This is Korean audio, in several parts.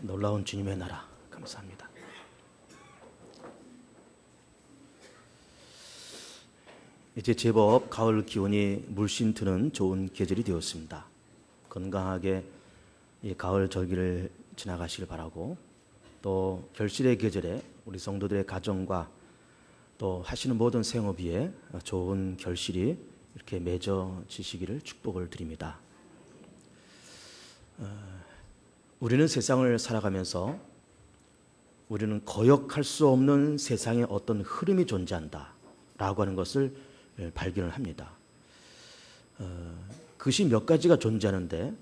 놀라운 주님의 나라 감사합니다. 이제 제법 가을 기온이 물씬 드는 좋은 계절이 되었습니다. 건강하게 이 가을 절기를 지나가시길 바라고, 또 결실의 계절에 우리 성도들의 가정과 또 하시는 모든 생업 위에 좋은 결실이 이렇게 맺어지시기를 축복을 드립니다. 우리는 세상을 살아가면서 우리는 거역할 수 없는 세상에 어떤 흐름이 존재한다라고 하는 것을 발견을 합니다. 그것이 몇 가지가 존재하는데,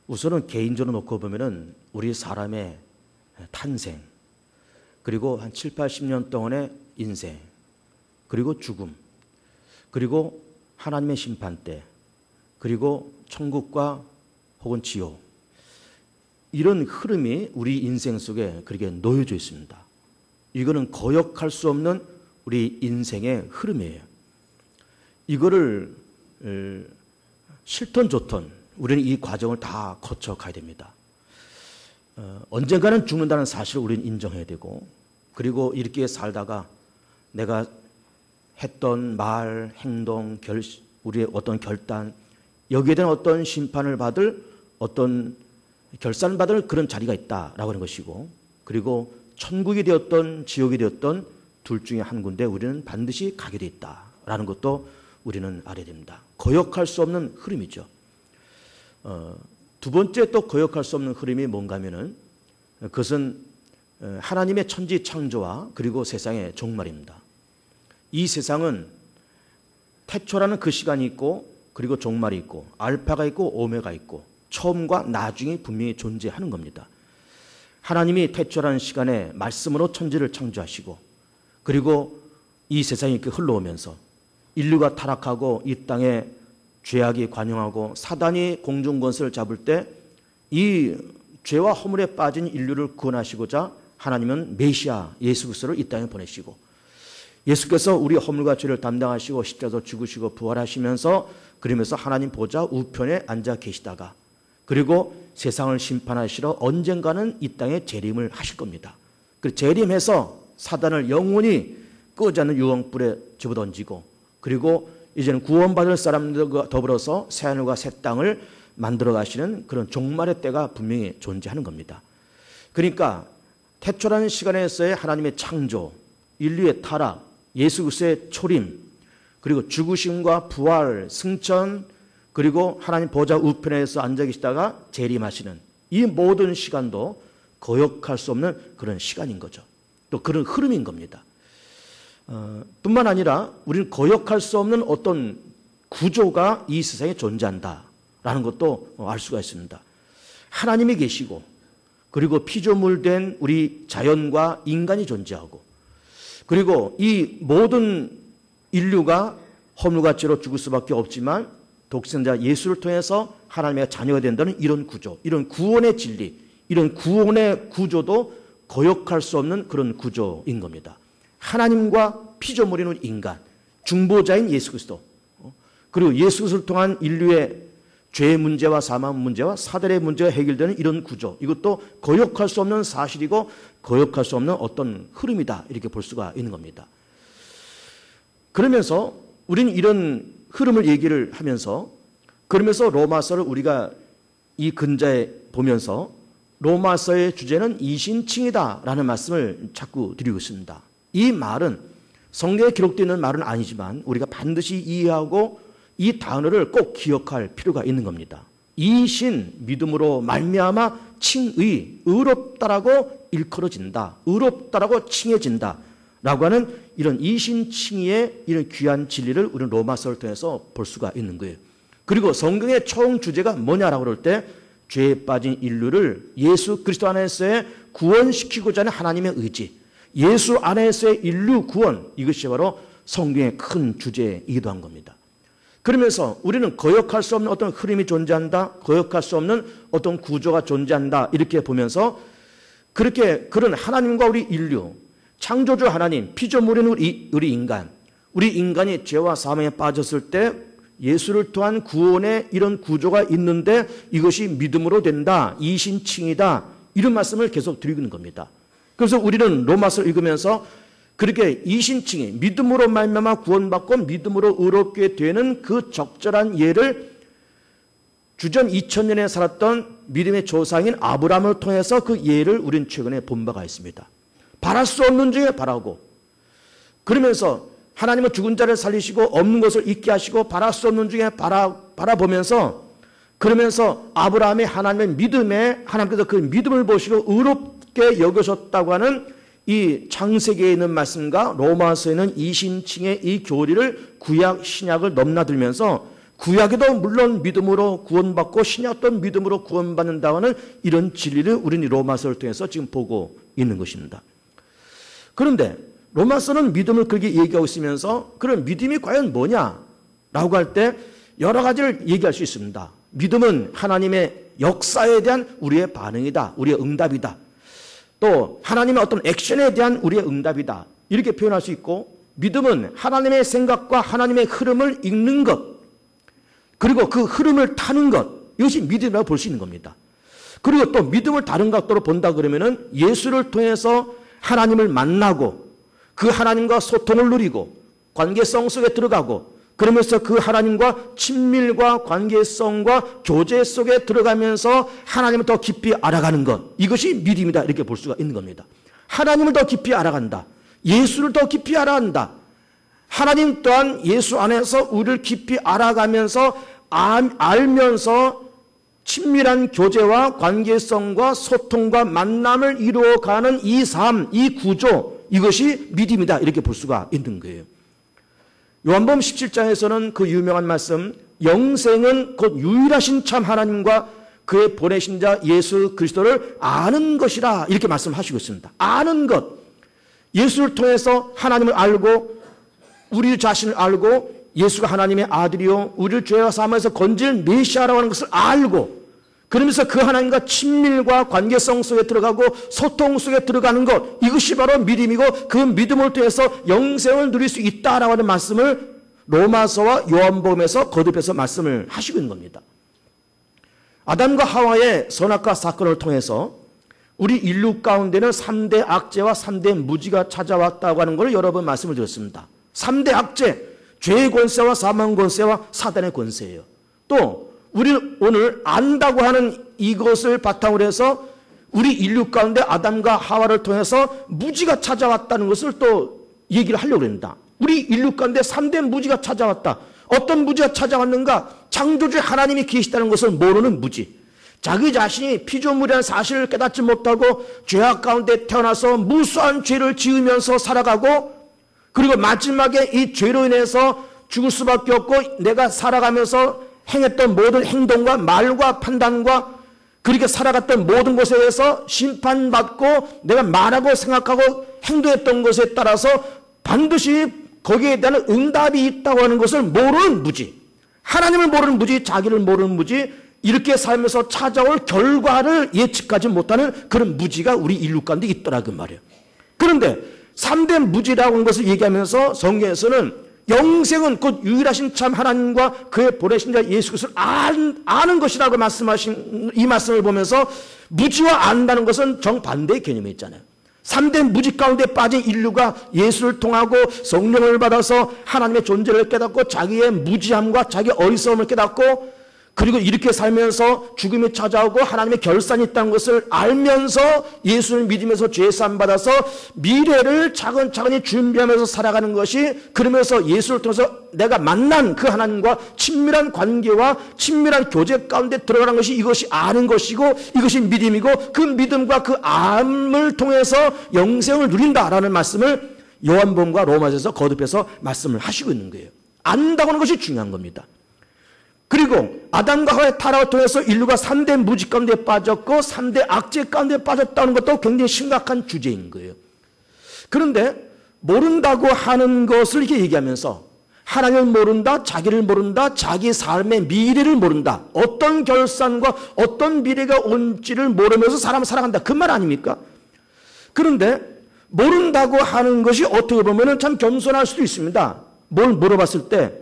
우선은 개인적으로 놓고 보면은 우리 사람의 탄생, 그리고 한 7, 80년 동안의 인생, 그리고 죽음, 그리고 하나님의 심판대, 그리고 천국과 혹은 지옥, 이런 흐름이 우리 인생 속에 그렇게 놓여져 있습니다. 이거는 거역할 수 없는 우리 인생의 흐름이에요. 이거를 싫든 좋든 우리는 이 과정을 다 거쳐가야 됩니다. 언젠가는 죽는다는 사실을 우리는 인정해야 되고, 그리고 이렇게 살다가 내가 했던 말, 행동, 우리의 어떤 결단, 여기에 대한 어떤 심판을 받을, 어떤 결산을 받을 그런 자리가 있다라고 하는 것이고, 그리고 천국이 되었던 지옥이 되었던 둘 중에 한 군데 우리는 반드시 가게 돼 있다라는 것도 우리는 알아야 됩니다. 거역할 수 없는 흐름이죠. 두 번째 또 거역할 수 없는 흐름이 뭔가 하면은, 그것은 하나님의 천지 창조와 그리고 세상의 종말입니다. 이 세상은 태초라는 그 시간이 있고, 그리고 종말이 있고, 알파가 있고 오메가 있고, 처음과 나중이 분명히 존재하는 겁니다. 하나님이 태초라는 시간에 말씀으로 천지를 창조하시고, 그리고 이 세상이 이렇게 흘러오면서 인류가 타락하고 이 땅에 죄악이 관영하고 사단이 공중권세를 잡을 때 이 죄와 허물에 빠진 인류를 구원하시고자 하나님은 메시아 예수 그리스도를 이 땅에 보내시고, 예수께서 우리 허물과 죄를 담당하시고 십자가에서 죽으시고 부활하시면서, 그러면서 하나님 보좌 우편에 앉아 계시다가, 그리고 세상을 심판하시러 언젠가는 이 땅에 재림을 하실 겁니다. 그 재림해서 사단을 영원히 끄지 않는 유황불에 집어던지고, 그리고 이제는 구원받을 사람들과 더불어서 새하늘과 새 땅을 만들어 가시는 그런 종말의 때가 분명히 존재하는 겁니다. 그러니까 태초라는 시간에서의 하나님의 창조, 인류의 타락, 예수 그리스도의 초림, 그리고 죽으심과 부활, 승천, 그리고 하나님 보좌 우편에서 앉아 계시다가 재림하시는 이 모든 시간도 거역할 수 없는 그런 시간인 거죠. 또 그런 흐름인 겁니다. 뿐만 아니라 우리는 거역할 수 없는 어떤 구조가 이 세상에 존재한다라는 것도 알 수가 있습니다. 하나님이 계시고, 그리고 피조물된 우리 자연과 인간이 존재하고, 그리고 이 모든 인류가 허물과 죄로 죽을 수밖에 없지만 독생자 예수를 통해서 하나님의 자녀가 된다는 이런 구조, 이런 구원의 진리, 이런 구원의 구조도 거역할 수 없는 그런 구조인 겁니다. 하나님과 피조물인 인간, 중보자인 예수 그리스도, 그리고 예수 그리스도를 통한 인류의 죄의 문제와 사망 문제와 사들의 문제가 해결되는 이런 구조, 이것도 거역할 수 없는 사실이고 거역할 수 없는 어떤 흐름이다, 이렇게 볼 수가 있는 겁니다. 그러면서 우리는 이런 흐름을 얘기를 하면서, 그러면서 로마서를 우리가 이 근자에 보면서 로마서의 주제는 이신칭이다라는 말씀을 자꾸 드리고 있습니다. 이 말은 성경에 기록되어 있는 말은 아니지만 우리가 반드시 이해하고 이 단어를 꼭 기억할 필요가 있는 겁니다. 이신, 믿음으로 말미암아 칭의, 의롭다라고 일컬어진다, 의롭다라고 칭해진다 라고 하는 이런 이신칭의의 이런 귀한 진리를 우리는 로마서를 통해서 볼 수가 있는 거예요. 그리고 성경의 총 주제가 뭐냐라고 그럴 때, 죄에 빠진 인류를 예수 그리스도 안에서의 구원시키고자 하는 하나님의 의지, 예수 안에서의 인류 구원, 이것이 바로 성경의 큰 주제이기도 한 겁니다. 그러면서 우리는 거역할 수 없는 어떤 흐름이 존재한다, 거역할 수 없는 어떤 구조가 존재한다, 이렇게 보면서 그렇게 그런 하나님과 우리 인류, 창조주 하나님, 피조물인 우리 인간, 우리 인간이 죄와 사망에 빠졌을 때 예수를 통한 구원의 이런 구조가 있는데 이것이 믿음으로 된다, 이신칭이다, 이런 말씀을 계속 드리고 있는 겁니다. 그래서 우리는 로마서를 읽으면서 그렇게 이신칭이 믿음으로 말미암아 구원받고 믿음으로 의롭게 되는 그 적절한 예를 주전 2000년에 살았던 믿음의 조상인 아브라함을 통해서 그 예를 우리는 최근에 본 바가 있습니다. 바랄 수 없는 중에 바라고, 그러면서 하나님은 죽은 자를 살리시고 없는 것을 있게 하시고 바랄 수 없는 중에 바라보면서, 그러면서 아브라함의 하나님의 믿음에 하나님께서 그 믿음을 보시고 의롭게 여겨졌다고 하는 이 창세기에 있는 말씀과 로마서에 있는 이신칭의 이 교리를 구약 신약을 넘나들면서 구약에도 물론 믿음으로 구원받고 신약도 믿음으로 구원받는다는 이런 진리를 우리는 로마서를 통해서 지금 보고 있는 것입니다. 그런데 로마서는 믿음을 그렇게 얘기하고 있으면서 그런 믿음이 과연 뭐냐라고 할 때 여러 가지를 얘기할 수 있습니다. 믿음은 하나님의 역사에 대한 우리의 반응이다. 우리의 응답이다. 또 하나님의 어떤 액션에 대한 우리의 응답이다. 이렇게 표현할 수 있고, 믿음은 하나님의 생각과 하나님의 흐름을 읽는 것, 그리고 그 흐름을 타는 것, 이것이 믿음이라고 볼 수 있는 겁니다. 그리고 또 믿음을 다른 각도로 본다 그러면은 예수를 통해서 하나님을 만나고 그 하나님과 소통을 누리고 관계성 속에 들어가고, 그러면서 그 하나님과 친밀과 관계성과 교제 속에 들어가면서 하나님을 더 깊이 알아가는 것, 이것이 믿음이다. 이렇게 볼 수가 있는 겁니다. 하나님을 더 깊이 알아간다. 예수를 더 깊이 알아간다. 하나님 또한 예수 안에서 우리를 깊이 알아가면서 알면서 친밀한 교제와 관계성과 소통과 만남을 이루어가는 이 삶, 이 구조, 이것이 믿음이다. 이렇게 볼 수가 있는 거예요. 요한복음 17장에서는 그 유명한 말씀, 영생은 곧 유일하신 참 하나님과 그의 보내신 자 예수 그리스도를 아는 것이라, 이렇게 말씀하시고 있습니다. 아는 것, 예수를 통해서 하나님을 알고 우리 자신을 알고 예수가 하나님의 아들이요 우리를 죄와 사함에서 건질 메시아라고 하는 것을 알고, 그러면서 그 하나님과 친밀과 관계성 속에 들어가고 소통 속에 들어가는 것, 이것이 바로 믿음이고 그 믿음을 통해서 영생을 누릴 수 있다라고 하는 말씀을 로마서와 요한복음에서 거듭해서 말씀을 하시고 있는 겁니다. 아담과 하와의 선악과 사건을 통해서 우리 인류 가운데는 3대 악재와 3대 무지가 찾아왔다고 하는 걸 여러 번 말씀을 드렸습니다. 3대 악재, 죄의 권세와 사망 권세와 사단의 권세예요. 또 우리는 오늘 안다고 하는 이것을 바탕으로 해서 우리 인류 가운데 아담과 하와를 통해서 무지가 찾아왔다는 것을 또 얘기를 하려고 합니다. 우리 인류 가운데 3대 무지가 찾아왔다. 어떤 무지가 찾아왔는가? 창조주 하나님이 계시다는 것을 모르는 무지. 자기 자신이 피조물이라는 사실을 깨닫지 못하고 죄악 가운데 태어나서 무수한 죄를 지으면서 살아가고, 그리고 마지막에 이 죄로 인해서 죽을 수밖에 없고 내가 살아가면서 행했던 모든 행동과 말과 판단과 그렇게 살아갔던 모든 것에 대해서 심판받고 내가 말하고 생각하고 행동했던 것에 따라서 반드시 거기에 대한 응답이 있다고 하는 것을 모르는 무지, 하나님을 모르는 무지, 자기를 모르는 무지, 이렇게 살면서 찾아올 결과를 예측하지 못하는 그런 무지가 우리 인류 가운데 있더라 그 말이에요. 그런데 3대 무지라고 하는 것을 얘기하면서 성경에서는 영생은 곧 유일하신 참 하나님과 그의 보내신 자 예수 그리스도를 아는 것이라고 말씀하신 이 말씀을 보면서 무지와 안다는 것은 정반대의 개념이 있잖아요. 3대 무지 가운데 빠진 인류가 예수를 통하고 성령을 받아서 하나님의 존재를 깨닫고 자기의 무지함과 자기의 어리석음을 깨닫고, 그리고 이렇게 살면서 죽음이 찾아오고 하나님의 결산이 있다는 것을 알면서 예수를 믿으면서 죄사함 받아서 미래를 차근차근히 준비하면서 살아가는 것이, 그러면서 예수를 통해서 내가 만난 그 하나님과 친밀한 관계와 친밀한 교제 가운데 들어가는 것이, 이것이 아는 것이고 이것이 믿음이고, 그 믿음과 그 암을 통해서 영생을 누린다라는 말씀을 요한복음과 로마서에서 거듭해서 말씀을 하시고 있는 거예요. 안다고 하는 것이 중요한 겁니다. 그리고 아담과 하와의 타락을 통해서 인류가 3대 무지 가운데 빠졌고 3대 악재 가운데 빠졌다는 것도 굉장히 심각한 주제인 거예요. 그런데 모른다고 하는 것을 이렇게 얘기하면서 하나님을 모른다, 자기를 모른다, 자기 삶의 미래를 모른다, 어떤 결산과 어떤 미래가 온지를 모르면서 사람을 살아간다, 그 말 아닙니까? 그런데 모른다고 하는 것이 어떻게 보면 참 겸손할 수도 있습니다. 뭘 물어봤을 때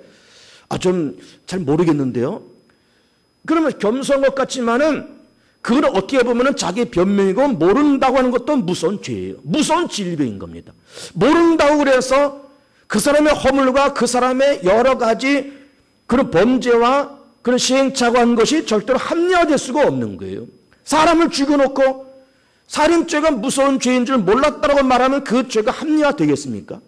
좀 잘 모르겠는데요. 그러면 겸손한 것 같지만은 그건 어떻게 보면 자기 변명이고 모른다고 하는 것도 무서운 죄예요. 무서운 질병인 겁니다. 모른다고 그래서 그 사람의 허물과 그 사람의 여러 가지 그런 범죄와 그런 시행착오한 것이 절대로 합리화될 수가 없는 거예요. 사람을 죽여놓고 살인죄가 무서운 죄인 줄 몰랐다고 말하면 그 죄가 합리화되겠습니까?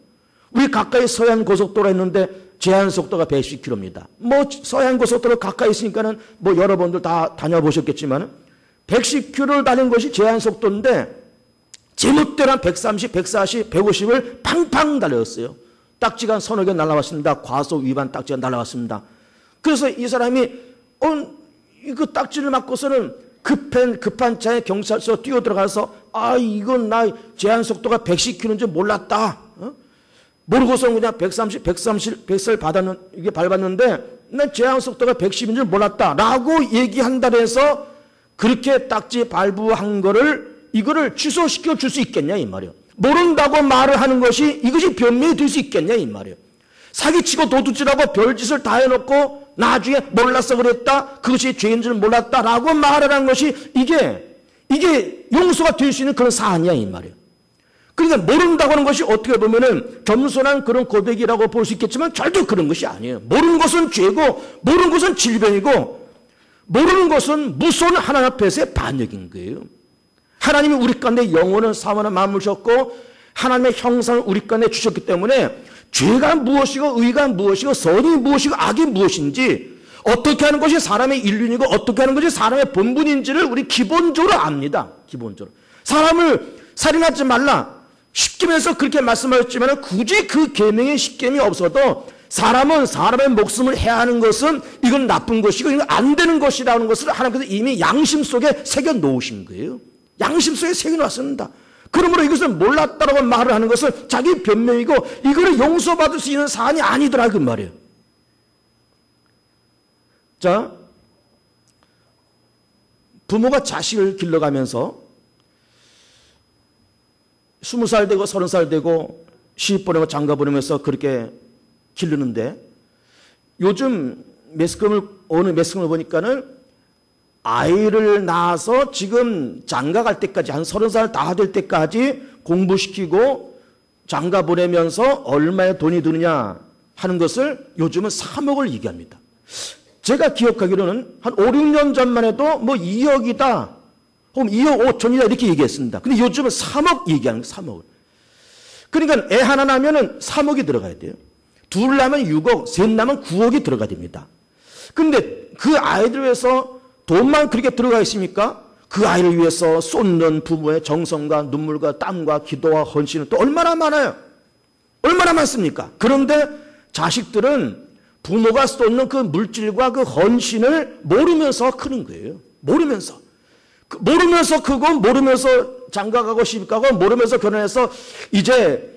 우리 가까이 서해안 고속도로 했는데 제한 속도가 110km입니다. 뭐 서해안 고속도로 가까이 있으니까는 뭐 여러분들 다 다녀보셨겠지만 110km를 달린 것이 제한 속도인데 제멋대로 한 130, 140, 150을 팡팡 달렸어요. 딱지가 서너 개 날아왔습니다. 과속 위반 딱지가 날아왔습니다. 그래서 이 사람이 이거 딱지를 맞고서는 급한 차에 경찰서 뛰어들어가서 이건 나 제한 속도가 110km인 줄 몰랐다. 모르고서 그냥 130을 이게 밟았는데 난 제한 속도가 110인 줄 몰랐다. 라고 얘기한다 해서 그렇게 딱지 발부한 이거를 취소시켜 줄 수 있겠냐 이 말이에요. 모른다고 말을 하는 것이 이것이 변명이 될 수 있겠냐 이 말이에요. 사기치고 도둑질하고 별짓을 다 해놓고 나중에 몰라서 그랬다. 그것이 죄인 줄 몰랐다라고 말하는 것이 이게 용서가 될 수 있는 그런 사안이야 이 말이에요. 그러니까 모른다고 하는 것이 어떻게 보면은 겸손한 그런 고백이라고 볼 수 있겠지만 절대 그런 것이 아니에요. 모르는 것은 죄고 모르는 것은 질병이고 모르는 것은 무서운 하나님 앞에서의 반역인 거예요. 하나님이 우리 가운데 영원한 사원을 마무셨고 하나님의 형상을 우리 가운데 주셨기 때문에 죄가 무엇이고 의가 무엇이고 선이 무엇이고 악이 무엇인지 어떻게 하는 것이 사람의 인륜이고 어떻게 하는 것이 사람의 본분인지를 우리 기본적으로 압니다. 기본적으로. 사람을 살인하지 말라. 십계명에서 그렇게 말씀하셨지만 굳이 그 계명에 십계명이 없어도 사람은 사람의 목숨을 해야 하는 것은 이건 나쁜 것이고 이건 안 되는 것이라는 것을 하나님께서 이미 양심 속에 새겨 놓으신 거예요. 양심 속에 새겨 놨습니다. 그러므로 이것을 몰랐다라고 말을 하는 것은 자기 변명이고 이거를 용서받을 수 있는 사안이 아니더라 그 말이에요. 자, 부모가 자식을 길러가면서 20살 되고 30살 되고 시집 보내고 장가 보내면서 그렇게 기르는데 요즘 어느 매스컴을 보니까는 아이를 낳아서 지금 장가 갈 때까지 한 30살 다 될 때까지 공부시키고 장가 보내면서 얼마의 돈이 드느냐 하는 것을 요즘은 3억을 얘기합니다. 제가 기억하기로는 한 5, 6년 전만 해도 뭐 2억이다 혹은 2억 5천이다 이렇게 얘기했습니다. 근데 요즘은 3억 얘기하는 거예요. 3억을. 그러니까 애 하나 낳으면 3억이 들어가야 돼요. 둘 낳으면 6억, 셋 낳으면 9억이 들어가야 됩니다. 근데 그 아이들 위해서 돈만 그렇게 들어가 있습니까? 그 아이를 위해서 쏟는 부모의 정성과 눈물과 땀과 기도와 헌신은 또 얼마나 많아요? 얼마나 많습니까? 그런데 자식들은 부모가 쏟는 그 물질과 그 헌신을 모르면서 크는 거예요. 모르면서 크고 모르면서 장가가고 시집가고 모르면서 결혼해서 이제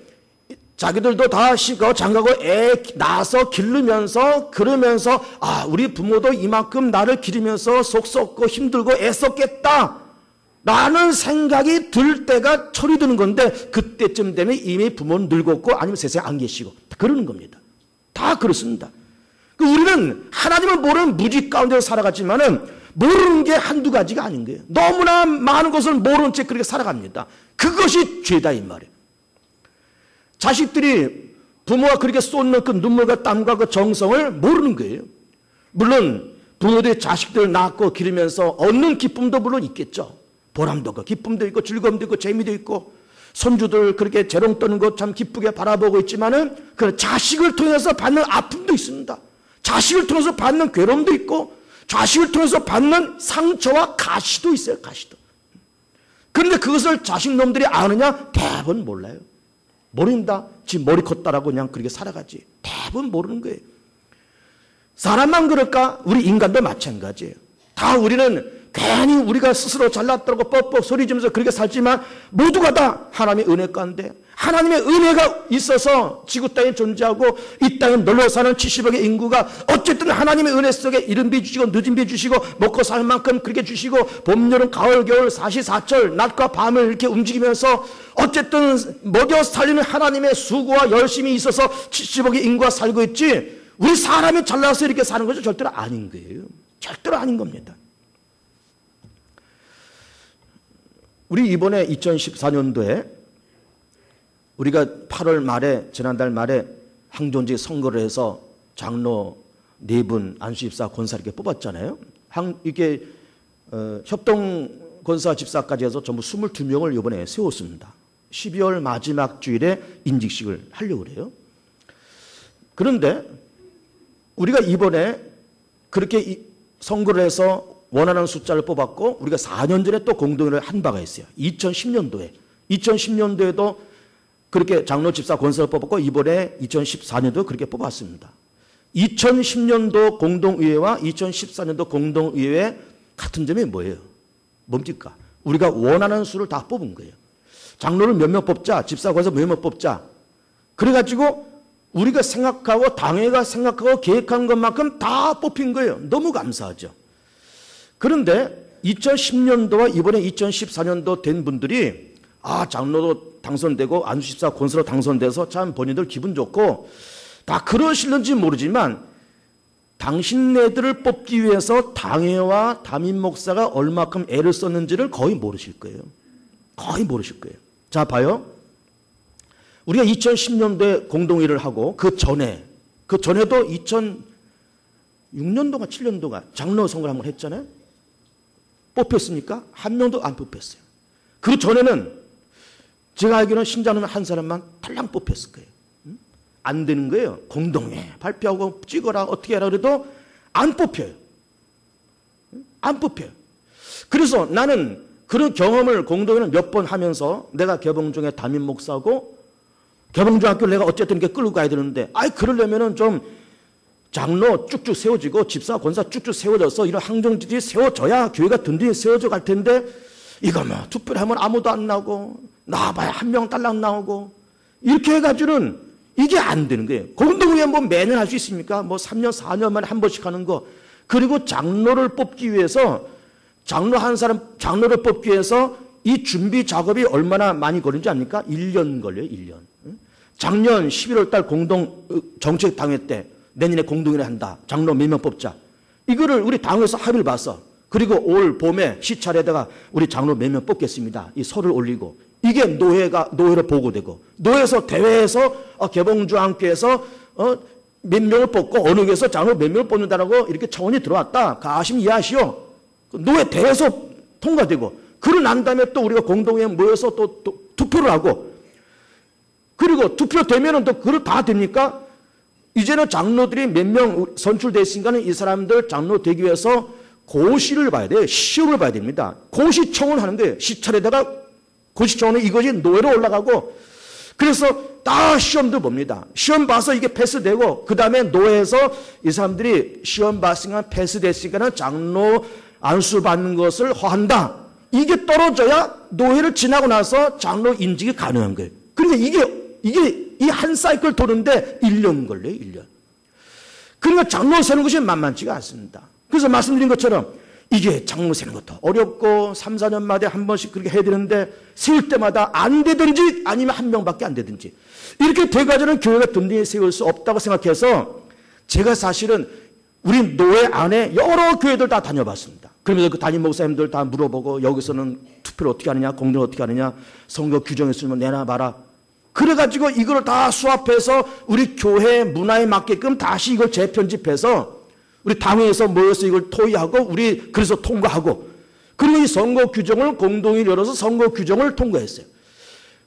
자기들도 다 시집가고 장가가고 애 낳아서 기르면서 그러면서 우리 부모도 이만큼 나를 기르면서 속 썩고 힘들고 애썼겠다 라는 생각이 들 때가 철이 드는 건데 그때쯤 되면 이미 부모는 늙었고 아니면 세상에 안 계시고 그러는 겁니다. 다 그렇습니다. 우리는 하나님을 모르는 무지 가운데 살아갔지만은 모르는 게 한두 가지가 아닌 거예요. 너무나 많은 것을 모르는 채 그렇게 살아갑니다. 그것이 죄다 이 말이에요. 자식들이 부모가 그렇게 쏟는 그 눈물과 땀과 그 정성을 모르는 거예요. 물론 부모들이 자식들을 낳고 기르면서 얻는 기쁨도 물론 있겠죠. 보람도 있고 기쁨도 있고 즐거움도 있고 재미도 있고 손주들 그렇게 재롱 떠는 것 참 기쁘게 바라보고 있지만은 그 자식을 통해서 받는 아픔도 있습니다. 자식을 통해서 받는 괴로움도 있고 자식을 통해서 받는 상처와 가시도 있어요. 가시도. 그런데 그것을 자식놈들이 아느냐? 대부분 몰라요. 모릅니다. 지 머리 컸다라고 그냥 그렇게 살아가지. 대부분 모르는 거예요. 사람만 그럴까? 우리 인간도 마찬가지예요. 다 우리는 괜히 우리가 스스로 잘났다고 뻑뻑 소리 지면서 그렇게 살지만 모두가 다 하나님의 은혜 가운데 하나님의 은혜가 있어서 지구 땅에 존재하고 이 땅에 널려 사는 70억의 인구가 어쨌든 하나님의 은혜 속에 이른 비 주시고 늦은 비 주시고 먹고 살 만큼 그렇게 주시고 봄, 여름, 가을, 겨울 사시사철 낮과 밤을 이렇게 움직이면서 어쨌든 먹여 살리는 하나님의 수고와 열심이 있어서 70억의 인구가 살고 있지 우리 사람이 잘나서 이렇게 사는 것은 절대로 아닌 거예요. 절대로 아닌 겁니다. 우리 이번에 2014년도에 우리가 8월 말에 지난달 말에 항존지 선거를 해서 장로 4분 안수집사 권사 이렇게 뽑았잖아요. 이게 협동 권사 집사까지 해서 전부 22명을 이번에 세웠습니다. 12월 마지막 주일에 인직식을 하려고 그래요. 그런데 우리가 이번에 그렇게 선거를 해서 원하는 숫자를 뽑았고 우리가 4년 전에 또 공동회를 한 바가 있어요. 2010년도에도 그렇게 장로 집사 권사를 뽑았고 이번에 2014년도 그렇게 뽑았습니다. 2010년도 공동의회와 2014년도 공동의회 같은 점이 뭐예요? 뭡니까? 우리가 원하는 수를 다 뽑은 거예요. 장로를 몇몇 뽑자, 집사 권사 몇몇 뽑자. 그래가지고 우리가 생각하고 당회가 생각하고 계획한 것만큼 다 뽑힌 거예요. 너무 감사하죠. 그런데 2010년도와 이번에 2014년도 된 분들이 장로도 당선되고 안수집사 권사로 당선돼서 참 본인들 기분 좋고 다 그러실는지 모르지만 당신네들을 뽑기 위해서 당회와 담임 목사가 얼마큼 애를 썼는지를 거의 모르실 거예요. 거의 모르실 거예요. 자, 봐요. 우리가 2010년도에 공동회를 하고 그 전에도 2006년도가 7년도가 장로 선거를 한번 했잖아요. 뽑혔습니까? 한 명도 안 뽑혔어요. 그 전에는 제가 알기로는 신장로는 한 사람만 탈랑 뽑혔을 거예요. 안 되는 거예요. 공동회 발표하고 찍어라 어떻게 해라 그래도 안 뽑혀요. 안 뽑혀요. 그래서 나는 그런 경험을 공동회를 몇 번 하면서 내가 개봉중에 담임 목사고 개봉중학교를 내가 어쨌든 이렇게 끌고 가야 되는데 그러려면은 좀 장로 쭉쭉 세워지고 집사 권사 쭉쭉 세워져서 이런 항정지들이 세워져야 교회가 든든히 세워져 갈 텐데 이거 뭐 투표를 하면 아무도 안 나오고 나와봐야 한 명 딸랑 나오고 이렇게 해가지고는 이게 안 되는 거예요. 공동회에 뭐 매년 할 수 있습니까? 뭐 3년, 4년 만에 한 번씩 하는 거. 그리고 장로를 뽑기 위해서 장로 한 사람, 장로를 뽑기 위해서 이 준비 작업이 얼마나 많이 걸리는지 압니까? 1년 걸려요, 1년. 작년 11월 달 공동 정책 당회 때 내년에 공동회를 한다. 장로 몇 명 뽑자. 이거를 우리 당에서 합의를 봤어. 그리고 올 봄에 시찰에다가 우리 장로 몇 명 뽑겠습니다. 이 서를 올리고 이게 노회로 보고되고 노회에서 대회에서 개봉주항교에서 몇 명을 뽑고 어느 교회에서 장로 몇 명을 뽑는다라고 이렇게 청원이 들어왔다. 가심 이해하시오. 노회 대회에서 통과되고 그러고 난 다음에 또 우리가 공동회에 모여서 또 투표를 하고 그리고 투표되면은 또 그걸 다 됩니까? 이제는 장로들이 몇 명 선출되어 있으니까는 이 사람들 장로 되기 위해서 고시를 봐야 돼요. 시험을 봐야 됩니다. 고시청을 하는 거예요. 시찰에다가 고시청은 이것이 노회로 올라가고 그래서 다 시험도 봅니다. 시험 봐서 이게 패스되고 그 다음에 노회에서 이 사람들이 시험 봤으니까 패스됐으니까 장로 안수 받는 것을 허한다. 이게 떨어져야 노회를 지나고 나서 장로 인직이 가능한 거예요. 그러니까 이게 이 한 사이클 도는데 1년 걸려요. 1년. 그러니까 장로 세는 것이 만만치가 않습니다. 그래서 말씀드린 것처럼 이게 장로 세는 것도 어렵고 3, 4년마다 한 번씩 그렇게 해야 되는데 세울 때마다 안 되든지 아니면 한 명밖에 안 되든지 이렇게 돼가지고는 교회가 든든히 세울 수 없다고 생각해서 제가 사실은 우리 노회 안에 여러 교회들 다 다녀봤습니다. 그러면서 그 담임 목사님들 다 물어보고 여기서는 투표를 어떻게 하느냐 공동을 어떻게 하느냐 선거 규정 있으면 내놔봐라. 그래가지고 이걸 다 수합해서 우리 교회 문화에 맞게끔 다시 이걸 재편집해서 우리 당회에서 모여서 이걸 토의하고 우리 그래서 통과하고 그리고 이 선거 규정을 공동회에 열어서 선거 규정을 통과했어요.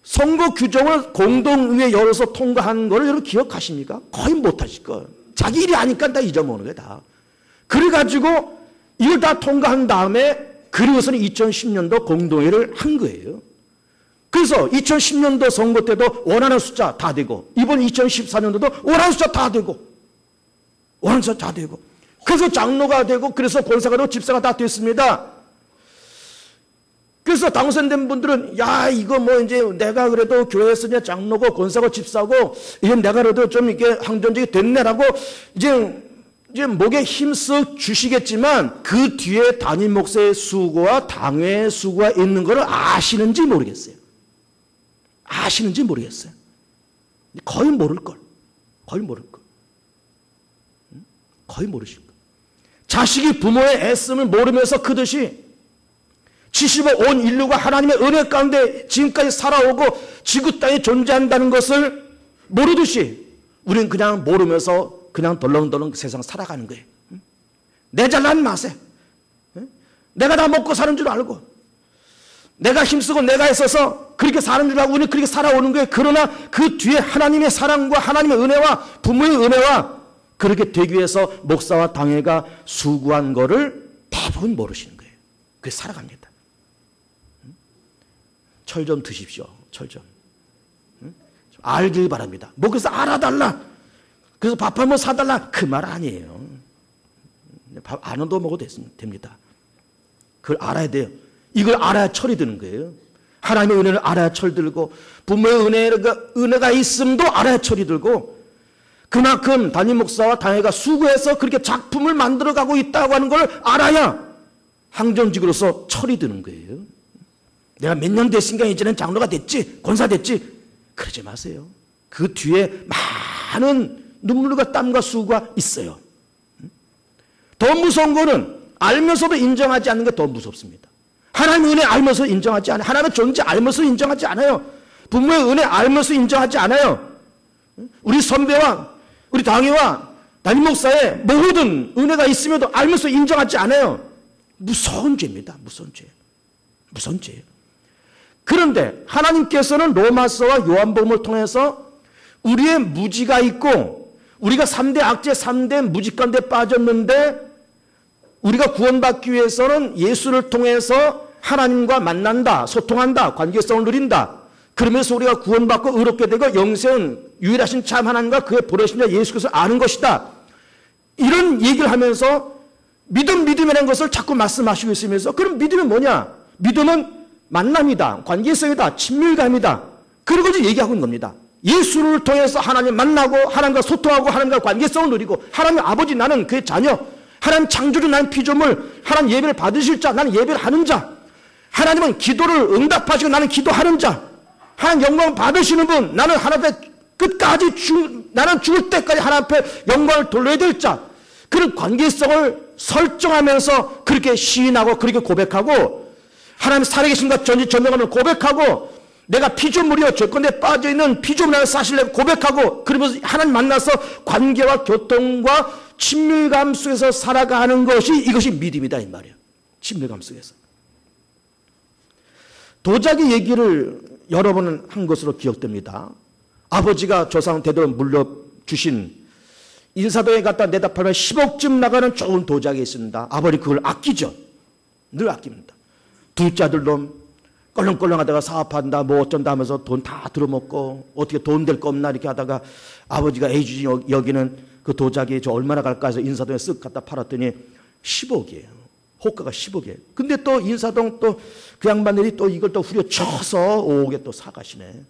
선거 규정을 공동의회 열어서 통과한 거를 여러분 기억하십니까? 거의 못하실 거예요. 자기 일이 아니까 다 잊어먹는 거예요. 다. 그래가지고 이걸 다 통과한 다음에 그리고서는 2010년도 공동회를 한 거예요. 그래서 2010년도 선거 때도 원하는 숫자 다 되고 이번 2014년도도 원하는 숫자 다 되고 원하는 숫자 다 되고 그래서 장로가 되고 그래서 권사가 되고 집사가 다 됐습니다. 그래서 당선된 분들은 야 이거 뭐 이제 내가 그래도 교회에서 이제 장로고 권사고 집사고 이건 내가 그래도 좀 이렇게 항전적이 됐네라고 이제 목에 힘쓱 주시겠지만 그 뒤에 담임 목사의 수고와 당회의 수고가 있는 것을 아시는지 모르겠어요. 아시는지 모르겠어요. 거의 모를걸. 거의 모를걸. 거의 모르실 걸. 자식이 부모의 애씀을 모르면서 크듯이 70억 온 인류가 하나님의 은혜 가운데 지금까지 살아오고 지구 땅에 존재한다는 것을 모르듯이 우리는 그냥 모르면서 그냥 덜렁덜렁 세상 살아가는 거예요. 내 잘난 맛에 내가 다 먹고 사는 줄 알고 내가 힘쓰고 내가 애써서 그렇게 사는 줄 알고 우리는 그렇게 살아오는 거예요. 그러나 그 뒤에 하나님의 사랑과 하나님의 은혜와 부모의 은혜와 그렇게 되기 위해서 목사와 당회가 수고한 거를 대부분 모르시는 거예요. 그게 살아갑니다. 철 좀 드십시오. 철 좀. 알길 바랍니다. 뭐 그래서 알아달라. 그래서 밥 한 번 사달라. 그 말 아니에요. 밥 안 얻어 먹어도 됩니다. 그걸 알아야 돼요. 이걸 알아야 철이 드는 거예요. 하나님의 은혜를 알아야 철 들고 부모의 은혜가 있음도 알아야 철이 들고 그만큼 담임 목사와 당회가 수고해서 그렇게 작품을 만들어가고 있다고 하는 걸 알아야 항정직으로서 철이 드는 거예요. 내가 몇 년 됐으니까 이제는 장로가 됐지 권사 됐지 그러지 마세요. 그 뒤에 많은 눈물과 땀과 수고가 있어요. 더 무서운 거는 알면서도 인정하지 않는 게 더 무섭습니다. 하나님의 은혜 알면서 인정하지 않아요. 하나님의 존재 알면서 인정하지 않아요. 부모의 은혜 알면서 인정하지 않아요. 우리 선배와 우리 당회와 담임 목사의 모든 은혜가 있음에도 알면서 인정하지 않아요. 무서운 죄입니다. 무서운 죄. 무서운 죄예요. 그런데 하나님께서는 로마서와 요한복음을 통해서 우리의 무지가 있고 우리가 3대 악재 3대 무지 가운데 빠졌는데 우리가 구원받기 위해서는 예수를 통해서 하나님과 만난다, 소통한다, 관계성을 누린다. 그러면서 우리가 구원받고 의롭게 되고 영생은 유일하신 참 하나님과 그의 보내신 자 예수 그리스도를 아는 것이다. 이런 얘기를 하면서 믿음이라는 것을 자꾸 말씀하시고 있으면서 그럼 믿음이 뭐냐? 믿음은 만남이다, 관계성이다, 친밀감이다. 그런 것을 얘기하고 있는 겁니다. 예수를 통해서 하나님 만나고 하나님과 소통하고 하나님과 관계성을 누리고 하나님 아버지 나는 그의 자녀 하나님 창조주 나는 피조물 하나님 예배를 받으실 자 나는 예배를 하는 자 하나님은 기도를 응답하시고 나는 기도하는 자 하나님 영광 받으시는 분 나는 하나님 앞에 끝까지 나는 죽을 때까지 하나님 앞에 영광을 돌려야 될 자 그런 관계성을 설정하면서 그렇게 시인하고 그렇게 고백하고 하나님 살아계신과 전쟁하면 고백하고 내가 피조물이요 조건에 빠져있는 피조물이라는 사실을 고백하고 그러면서 하나님 만나서 관계와 교통과 친밀감 속에서 살아가는 것이 이것이 믿음이다 이 말이에요. 친밀감 속에서. 도자기 얘기를 여러 번 한 것으로 기억됩니다. 아버지가 조상 대대로 물려주신 인사동에 갖다 내다 팔면 10억쯤 나가는 좋은 도자기 있습니다. 아버지 그걸 아끼죠. 늘 아낍니다. 둘째 아들도 껄렁껄렁하다가 사업한다 뭐 어쩐다 하면서 돈 다 들어먹고 어떻게 돈 될 거 없나 이렇게 하다가 아버지가 에이주지 여기는 그 도자기 저 얼마나 갈까 해서 인사동에 쓱 갖다 팔았더니 10억이에요. 호가가 10억이에요. 근데 또 인사동 또 그 양반들이 또 이걸 또 후려쳐서 5억에 또 사가시네.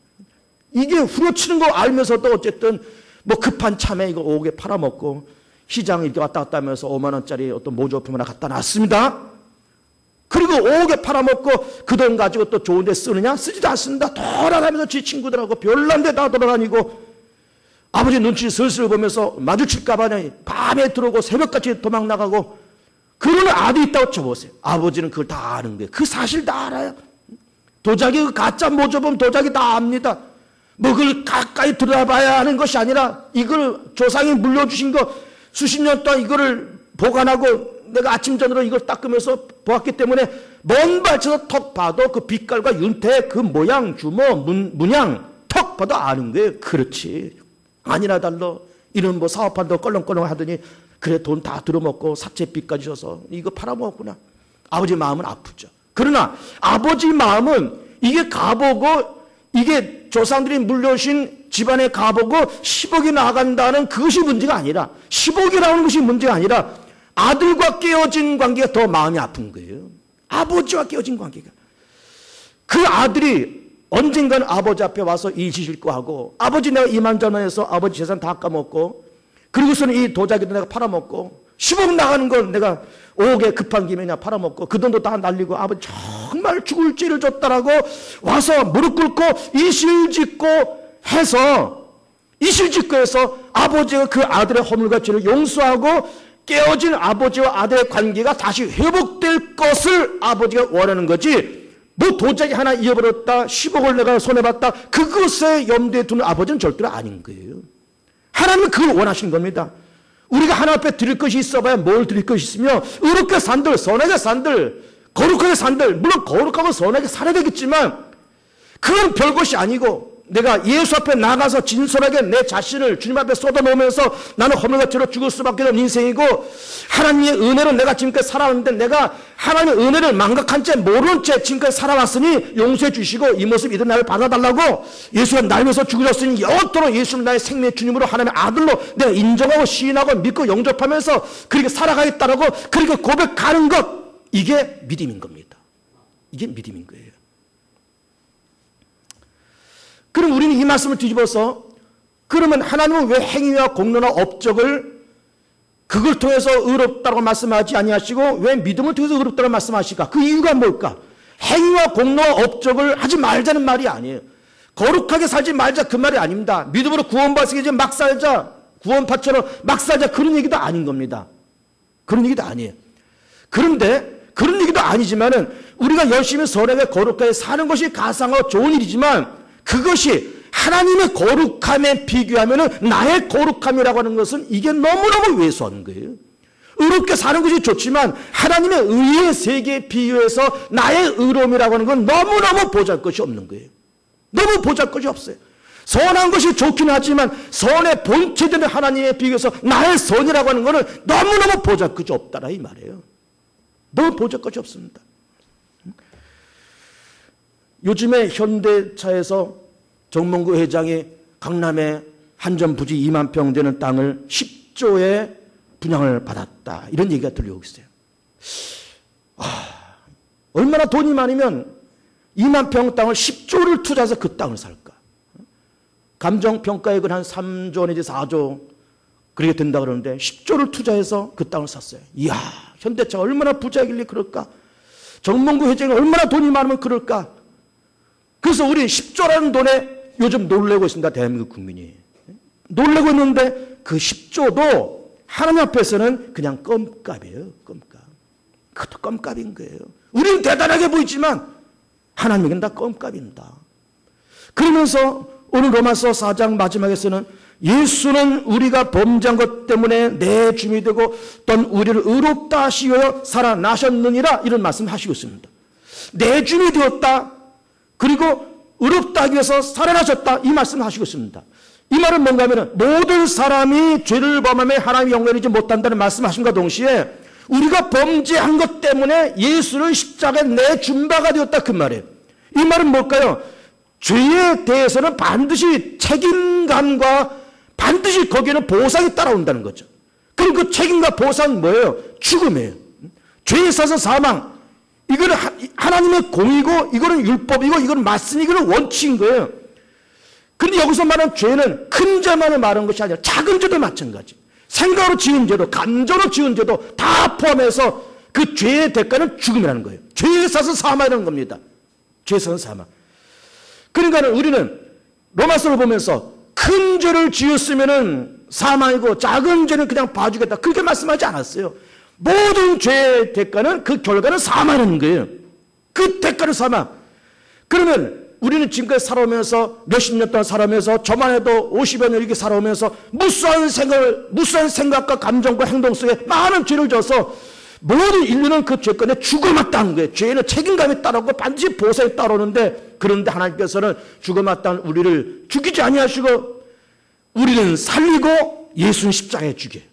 이게 후려치는 거 알면서도 어쨌든 뭐 급한 참에 이거 5억에 팔아먹고 시장 이렇게 왔다 갔다 하면서 5만 원짜리 어떤 모조품 하나 갖다 놨습니다. 그리고 5억에 팔아먹고 그 돈 가지고 또 좋은 데 쓰느냐? 쓰지도 않습니다. 돌아다니면서 지 친구들하고 별난 데 다 돌아다니고 아버지 눈치 슬슬 보면서 마주칠까 봐 밤에 들어오고 새벽같이 도망 나가고 그러는 아들이 있다고 쳐보세요. 아버지는 그걸 다 아는 거예요. 그 사실 다 알아요. 도자기 그 가짜 모조품 도자기 다 압니다. 뭐 그걸 가까이 들어봐야 하는 것이 아니라 이걸 조상이 물려주신 거 수십 년 동안 이거를 보관하고 내가 아침 전으로 이걸 닦으면서 보았기 때문에 먼 발쳐서 턱 봐도 그 빛깔과 윤태 그 모양 주모 문양 턱 봐도 아는 거예요. 그렇지. 아니나 달러 이런 뭐 사업한다고 껄렁껄렁 하더니 그래 돈 다 들어먹고 사채빚까지 져서 이거 팔아먹었구나. 아버지 마음은 아프죠. 그러나 아버지 마음은 이게 가보고 이게 조상들이 물려주신 집안에 가보고 10억이 나간다는 그것이 문제가 아니라 10억이 나오는 것이 문제가 아니라 아들과 깨어진 관계가 더 마음이 아픈 거예요. 아버지와 깨어진 관계가. 그 아들이 언젠가는 아버지 앞에 와서 일시실고 하고 아버지 내가 이만저만해서 아버지 재산 다 까먹고 그리고서는 이 도자기도 내가 팔아먹고 10억 나가는 건 내가 5억에 급한 김에 그냥 팔아먹고 그 돈도 다 날리고 아버지 정말 죽을 죄를 졌다라고 와서 무릎 꿇고 이실짓고 해서 아버지가 그 아들의 허물과 죄를 용서하고 깨어진 아버지와 아들의 관계가 다시 회복될 것을 아버지가 원하는 거지, 뭐 도자기 하나 잃어버렸다, 10억을 내가 손해봤다, 그것에 염두에 두는 아버지는 절대로 아닌 거예요. 하나님은 그걸 원하시는 겁니다. 우리가 하나님 앞에 드릴 것이 있어봐야 뭘 드릴 것이 있으며, 의롭게 산들, 선하게 산들, 거룩하게 산들, 물론 거룩하고 선하게 살아야 되겠지만 그건 별것이 아니고, 내가 예수 앞에 나가서 진솔하게 내 자신을 주님 앞에 쏟아놓으면서 나는 허물같이로 죽을 수밖에 없는 인생이고, 하나님의 은혜로 내가 지금까지 살아왔는데 내가 하나님의 은혜를 망각한 채 모르는 채 지금까지 살아왔으니 용서해 주시고 이 모습 이들 나를 받아달라고, 예수가 날 위해서 죽으셨으니 영원토록 예수를 나의 생명의 주님으로 하나님의 아들로 내가 인정하고 시인하고 믿고 영접하면서 그렇게 살아가겠다라고 그렇게 고백하는 것, 이게 믿음인 겁니다. 이게 믿음인 거예요. 그럼 우리는 이 말씀을 뒤집어서, 그러면 하나님은 왜 행위와 공로나 업적을 그걸 통해서 의롭다고 말씀하지 아니하시고 왜 믿음을 통해서 의롭다고 말씀하실까? 그 이유가 뭘까? 행위와 공로와 업적을 하지 말자는 말이 아니에요. 거룩하게 살지 말자 그 말이 아닙니다. 믿음으로 구원받으기 이제 막 살자, 구원파처럼 막 살자, 그런 얘기도 아닌 겁니다. 그런 얘기도 아니에요. 그런데 그런 얘기도 아니지만은 우리가 열심히 선하게 거룩하게 사는 것이 가상하고 좋은 일이지만, 그것이 하나님의 거룩함에 비교하면 나의 거룩함이라고 하는 것은 이게 너무너무 왜소한 거예요. 의롭게 사는 것이 좋지만 하나님의 의의 세계에 비유해서 나의 의로움이라고 하는 건 너무너무 보잘것이 없는 거예요. 너무 보잘것이 없어요. 선한 것이 좋긴 하지만 선의 본체되는 하나님에 비교해서 나의 선이라고 하는 것은 너무너무 보잘것이 없다라 이 말이에요. 너무 보잘것이 없습니다. 요즘에 현대차에서 정몽구 회장이 강남에 한전 부지 2만 평 되는 땅을 10조에 분양을 받았다, 이런 얘기가 들려오고 있어요. 얼마나 돈이 많으면 2만 평 땅을 10조를 투자해서 그 땅을 살까? 감정평가액은 한 3조 내지 4조 그렇게 된다 그러는데 10조를 투자해서 그 땅을 샀어요. 이야, 현대차가 얼마나 부자이길래 그럴까? 정몽구 회장이 얼마나 돈이 많으면 그럴까? 그래서 우리 10조라는 돈에 요즘 놀래고 있습니다. 대한민국 국민이. 놀래고 있는데 그 10조도 하나님 앞에서는 그냥 껌값이에요. 껌값. 그것도 껌값인 거예요. 우리는 대단하게 보이지만 하나님에게는 다 껌값입니다. 그러면서 오늘 로마서 4장 마지막에서는 예수는 우리가 범죄한 것 때문에 내 주님이 되고 또한 우리를 의롭다 하시기 위하여 살아나셨느니라, 이런 말씀을 하시고 있습니다. 내 주님이 되었다, 그리고 의롭다 하기 위해서 살아나셨다, 이 말씀을 하시고 있습니다. 이 말은 뭔가 하면 모든 사람이 죄를 범하며 하나님의 영광이지 못한다는 말씀하심과 동시에 우리가 범죄한 것 때문에 예수는 십자가에 내준 바가 되었다, 그 말이에요. 이 말은 뭘까요? 죄에 대해서는 반드시 책임감과 반드시 거기에는 보상이 따라온다는 거죠. 그럼 그 책임과 보상은 뭐예요? 죽음이에요. 죄에 있어서 사망, 이거는 하나님의 공이고 이거는 율법이고 이거는 맞으니 이거는 원칙인 거예요. 그런데 여기서 말하는 죄는 큰 죄만을 말하는 것이 아니라 작은 죄도 마찬가지. 생각으로 지은 죄도 감정으로 지은 죄도 다 포함해서 그 죄의 대가는 죽음이라는 거예요. 죄에 있어서 사망이라는 겁니다. 죄에 있어서 사망. 그러니까 우리는 로마서를 보면서 큰 죄를 지었으면 사망이고 작은 죄는 그냥 봐주겠다, 그렇게 말씀하지 않았어요. 모든 죄의 대가는 그 결과는 사망인 거예요. 그 대가는 사망. 그러면 우리는 지금까지 살아오면서 몇십 년 동안 살아오면서 저만 해도 50여 년 이렇게 살아오면서 무수한 생각과 감정과 행동 속에 많은 죄를 져서 모든 인류는 그 죄권에 죽어마땅한 거예요. 죄에는 책임감이 따라오고 반드시 보상이 따라오는데, 그런데 하나님께서는 죽어마땅한 우리를 죽이지 아니하시고 우리는 살리고 예수는 십자가에 죽여요.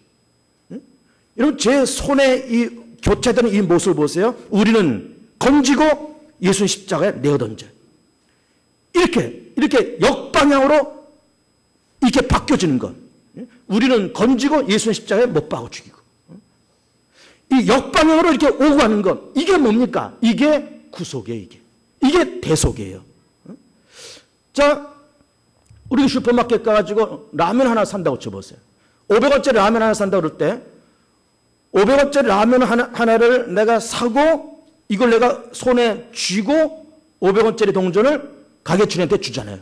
여러분, 제 손에 이 교체되는 이 모습을 보세요. 우리는 건지고 예수는 십자가에 내어던져요. 이렇게 역방향으로 이렇게 바뀌어지는 것. 우리는 건지고 예수는 십자가에 못 박아 죽이고. 이 역방향으로 이렇게 오고 가는 것. 이게 뭡니까? 이게 구속이에요, 이게. 이게 대속이에요. 자, 우리 슈퍼마켓 가가지고 라면 하나 산다고 쳐보세요. 500원짜리 라면 하나 산다고 그럴 때 500원짜리 라면 하나를 내가 사고 이걸 내가 손에 쥐고 500원짜리 동전을 가게 주인한테 주잖아요.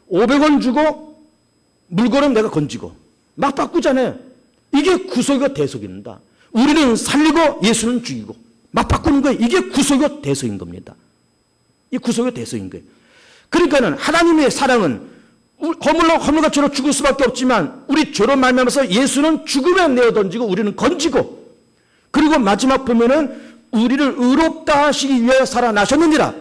500원 주고 물건은 내가 건지고 막 바꾸잖아요. 이게 구속이고 대속입니다. 우리는 살리고 예수는 죽이고 맞바꾸는 거예요. 이게 구속이고 대속인 겁니다. 이 구속이고 대속인 거예요. 그러니까는 하나님의 사랑은 허물과 죄로 죽을 수밖에 없지만 우리 죄로 말미암아서 예수는 죽음에 내어던지고 우리는 건지고, 그리고 마지막 보면은 우리를 의롭다 하시기 위해 살아나셨느니라.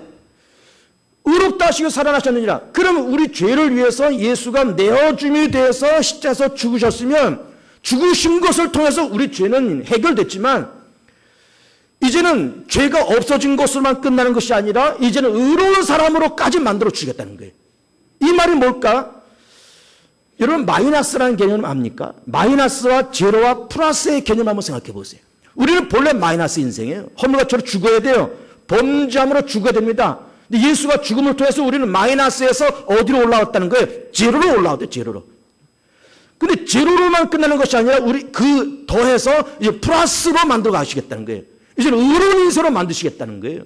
의롭다 하시고 살아나셨느니라. 그러면 우리 죄를 위해서 예수가 내어줌이 되어서 십자가에서 죽으셨으면 죽으신 것을 통해서 우리 죄는 해결됐지만 이제는 죄가 없어진 것으로만 끝나는 것이 아니라 이제는 의로운 사람으로까지 만들어 주겠다는 거예요. 이 말이 뭘까? 여러분, 마이너스라는 개념 압니까? 마이너스와 제로와 플러스의 개념 한번 생각해 보세요. 우리는 본래 마이너스 인생이에요. 허물과 죄로 죽어야 돼요. 범죄함으로 죽어야 됩니다. 근데 예수가 죽음을 통해서 우리는 마이너스에서 어디로 올라왔다는 거예요? 제로로 올라왔대요. 제로로. 근데 제로로만 끝나는 것이 아니라 우리 그 더해서 이제 플러스로 만들어 가시겠다는 거예요. 이제는 의로운 인생으로 만드시겠다는 거예요.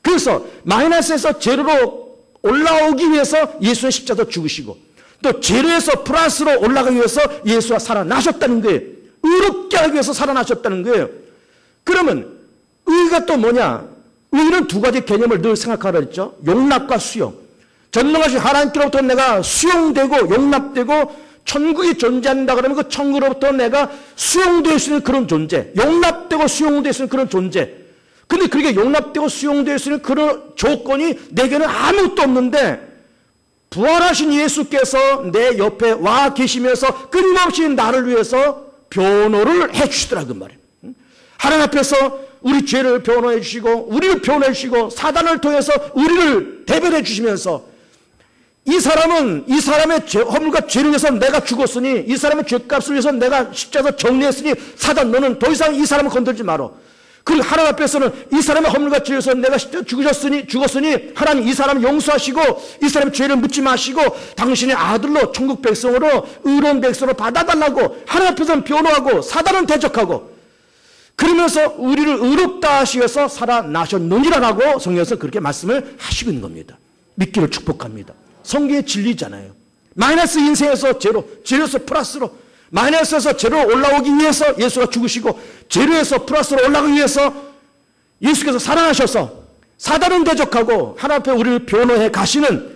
그래서 마이너스에서 제로로 올라오기 위해서 예수의 십자가에서 죽으시고, 또 제로에서 플러스로 올라가기 위해서 예수가 살아나셨다는 거예요. 의롭게 하기 위해서 살아나셨다는 거예요. 그러면 의가 또 뭐냐? 의는 두 가지 개념을 늘 생각하라 했죠. 용납과 수용. 전능하신 하나님께로부터 내가 수용되고 용납되고 천국이 존재한다 그러면 그 천국으로부터 내가 수용될 수 있는 그런 존재, 용납되고 수용될 수 있는 그런 존재. 근데 그렇게 용납되고 수용될 수 있는 그런 조건이 내게는 아무것도 없는데 부활하신 예수께서 내 옆에 와 계시면서 끊임없이 나를 위해서 변호를 해 주시더라 그 말이에요. 하나님 앞에서 우리 죄를 변호해 주시고 우리를 변호해 주시고 사단을 통해서 우리를 대변해 주시면서 이 사람은 이 사람의 허물과 죄를 위해서 내가 죽었으니 이 사람의 죄값을 위해서 내가 십자가에서 정리했으니 사단 너는 더 이상 이 사람을 건들지 마라. 그리고 하나님 앞에서는 이 사람의 허물과 죄를 위해서 내가 죽었으니 하나님 이 사람을 용서하시고 이 사람의 죄를 묻지 마시고 당신의 아들로 천국 백성으로 의로운 백성으로 받아달라고 하나님 앞에서는 변호하고 사단은 대적하고 그러면서 우리를 의롭다 하시면서 살아나셨느니라라고 성경에서 그렇게 말씀을 하시고 있는 겁니다. 믿기를 축복합니다. 성경의 진리잖아요. 마이너스 인생에서 제로에서 플러스로, 마이너스에서 제로로 올라오기 위해서 예수가 죽으시고 제로에서 플러스로 올라가기 위해서 예수께서 살아나셔서 사단은 대적하고 하나님 앞에 우리를 변호해 가시는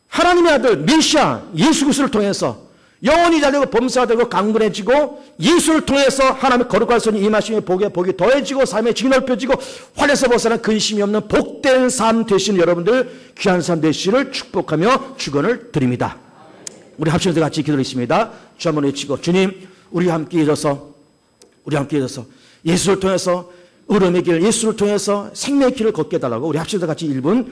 하나님의 아들 메시아 예수 그리스도를 통해서 영원히 잘되고 범사가 되고 강건해지고 예수를 통해서 하나님의 거룩한 손이 임하시며 복이 더해지고 삶의 질이 넓혀지고 환에서 벗어난 근심이 없는 복된 삶 되시는 여러분들 귀한 삶 되시기를 축복하며 축원을 드립니다. 우리 합심해서 같이 기도하겠습니다. 주 한번 외치고 주님 우리 함께 해줘서 예수를 통해서 의로움의 길 예수를 통해서 생명의 길을 걷게 해달라고 우리 합심해서 같이 1분